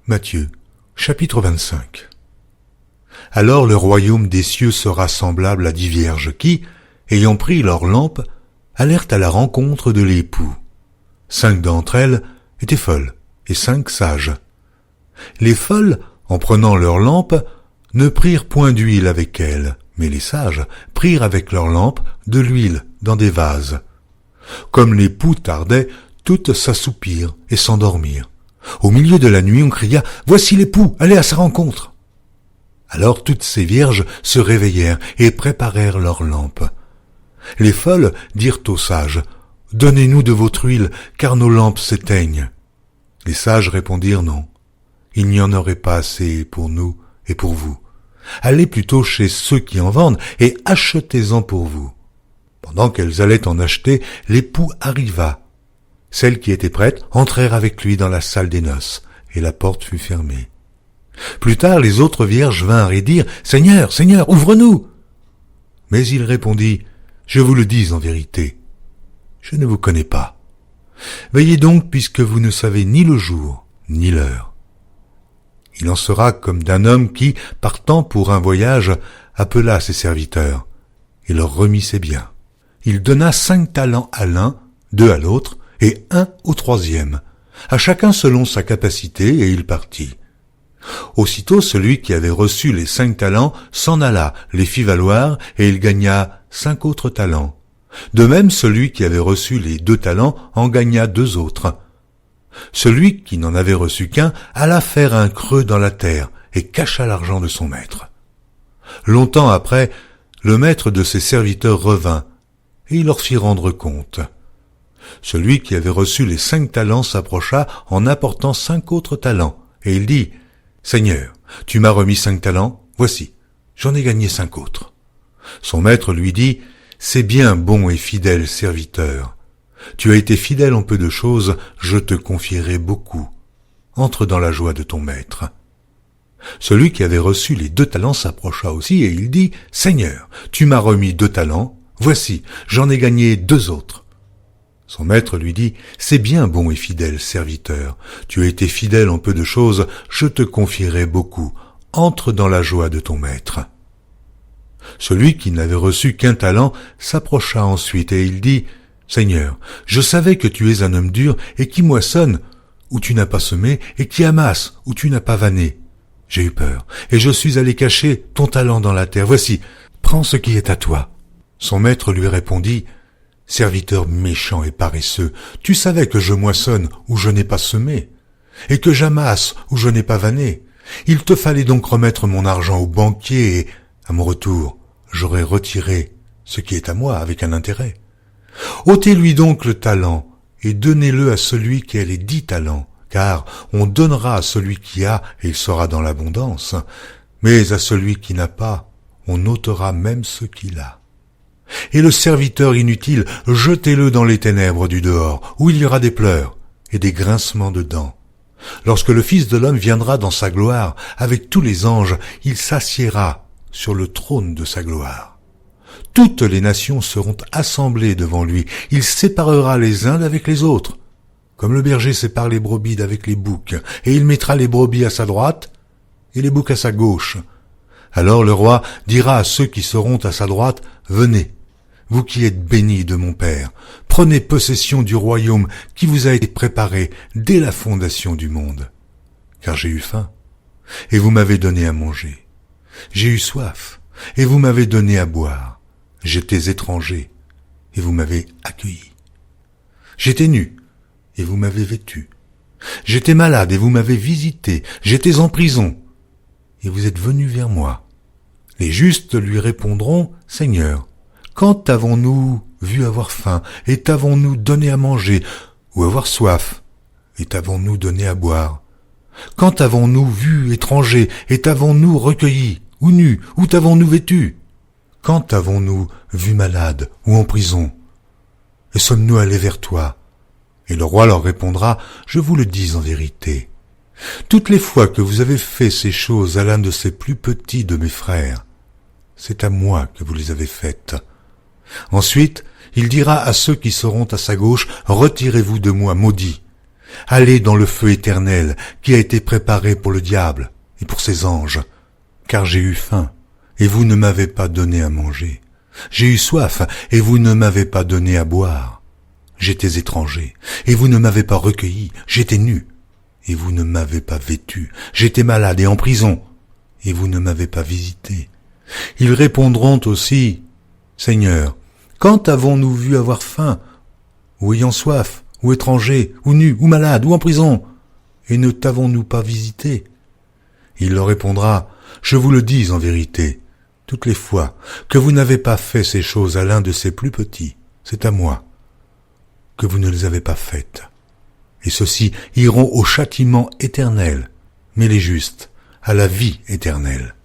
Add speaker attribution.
Speaker 1: Matthieu, chapitre 25. Alors le royaume des cieux sera semblable à 10 vierges qui, ayant pris leurs lampes, allèrent à la rencontre de l'époux. 5 d'entre elles étaient folles et 5 sages. Les folles, en prenant leurs lampes, ne prirent point d'huile avec elles, mais les sages prirent avec leurs lampes de l'huile dans des vases. Comme l'époux tardait, toutes s'assoupirent et s'endormirent. Au milieu de la nuit, on cria « Voici l'époux, allez à sa rencontre !» Alors toutes ces vierges se réveillèrent et préparèrent leurs lampes. Les folles dirent aux sages « Donnez-nous de votre huile, car nos lampes s'éteignent. » Les sages répondirent « Non, il n'y en aurait pas assez pour nous et pour vous. Allez plutôt chez ceux qui en vendent et achetez-en pour vous. » Pendant qu'elles allaient en acheter, l'époux arriva. Celles qui étaient prêtes entrèrent avec lui dans la salle des noces, et la porte fut fermée. Plus tard, les autres vierges vinrent et dirent « Seigneur, Seigneur, ouvre-nous !» Mais il répondit « Je vous le dis en vérité, je ne vous connais pas. Veillez donc puisque vous ne savez ni le jour, ni l'heure. » Il en sera comme d'un homme qui, partant pour un voyage, appela ses serviteurs et leur remit ses biens. Il donna 5 talents à l'un, 2 à l'autre, et 1 au 3e, à chacun selon sa capacité, et il partit. Aussitôt celui qui avait reçu les 5 talents s'en alla, les fit valoir, et il gagna 5 autres talents. De même celui qui avait reçu les 2 talents en gagna 2 autres. Celui qui n'en avait reçu qu'un alla faire un creux dans la terre, et cacha l'argent de son maître. Longtemps après, le maître de ses serviteurs revint, et il leur fit rendre compte. Celui qui avait reçu les 5 talents s'approcha en apportant 5 autres talents, et il dit « Seigneur, tu m'as remis 5 talents, voici, j'en ai gagné 5 autres. » Son maître lui dit « C'est bien, bon et fidèle serviteur. Tu as été fidèle en peu de choses, je te confierai beaucoup. Entre dans la joie de ton maître. » Celui qui avait reçu les 2 talents s'approcha aussi, et il dit « Seigneur, tu m'as remis 2 talents, voici, j'en ai gagné 2 autres. » Son maître lui dit « C'est bien, bon et fidèle serviteur. Tu as été fidèle en peu de choses, je te confierai beaucoup. Entre dans la joie de ton maître. » Celui qui n'avait reçu qu'un talent s'approcha ensuite et il dit « Seigneur, je savais que tu es un homme dur et qui moissonne où tu n'as pas semé et qui amasse où tu n'as pas vanné. J'ai eu peur et je suis allé cacher ton talent dans la terre. Voici, prends ce qui est à toi. » Son maître lui répondit « Serviteur méchant et paresseux, tu savais que je moissonne où je n'ai pas semé, et que j'amasse où je n'ai pas vanné. Il te fallait donc remettre mon argent au banquier, et, à mon retour, j'aurais retiré ce qui est à moi avec un intérêt. Ôtez-lui donc le talent, et donnez-le à celui qui a les 10 talents, car on donnera à celui qui a, et il sera dans l'abondance, mais à celui qui n'a pas, on ôtera même ce qu'il a. Et le serviteur inutile, jetez-le dans les ténèbres du dehors, où il y aura des pleurs et des grincements de dents. Lorsque le Fils de l'homme viendra dans sa gloire, avec tous les anges, il s'assiera sur le trône de sa gloire. Toutes les nations seront assemblées devant lui, il séparera les uns d'avec les autres, comme le berger sépare les brebis d'avec les boucs, et il mettra les brebis à sa droite et les boucs à sa gauche. Alors le roi dira à ceux qui seront à sa droite, « Venez, vous qui êtes bénis de mon Père, prenez possession du royaume qui vous a été préparé dès la fondation du monde. Car j'ai eu faim, et vous m'avez donné à manger. J'ai eu soif, et vous m'avez donné à boire. J'étais étranger, et vous m'avez accueilli. J'étais nu, et vous m'avez vêtu. J'étais malade, et vous m'avez visité. J'étais en prison, et vous êtes venus vers moi. » Les justes lui répondront, « Seigneur, quand t'avons-nous vu avoir faim, et t'avons-nous donné à manger, ou avoir soif, et t'avons-nous donné à boire? Quand t'avons-nous vu étranger, et t'avons-nous recueilli, ou nu, ou t'avons-nous vêtu? Quand t'avons-nous vu malade, ou en prison? Et sommes-nous allés vers toi? » Et le roi leur répondra, « Je vous le dis en vérité. Toutes les fois que vous avez fait ces choses à l'un de ces plus petits de mes frères, c'est à moi que vous les avez faites. » Ensuite, il dira à ceux qui seront à sa gauche, « Retirez-vous de moi, maudits, allez dans le feu éternel qui a été préparé pour le diable et pour ses anges, car j'ai eu faim, et vous ne m'avez pas donné à manger. J'ai eu soif, et vous ne m'avez pas donné à boire. J'étais étranger, et vous ne m'avez pas recueilli. J'étais nu, et vous ne m'avez pas vêtu. J'étais malade et en prison, et vous ne m'avez pas visité. Ils répondront aussi, Seigneur, quand avons-nous vu avoir faim, ou ayant soif, ou étranger, ou nu, ou malade, ou en prison, et ne t'avons-nous pas visité? Il leur répondra, je vous le dis en vérité, toutes les fois que vous n'avez pas fait ces choses à l'un de ces plus petits, c'est à moi que vous ne les avez pas faites. Et ceux-ci iront au châtiment éternel, mais les justes à la vie éternelle.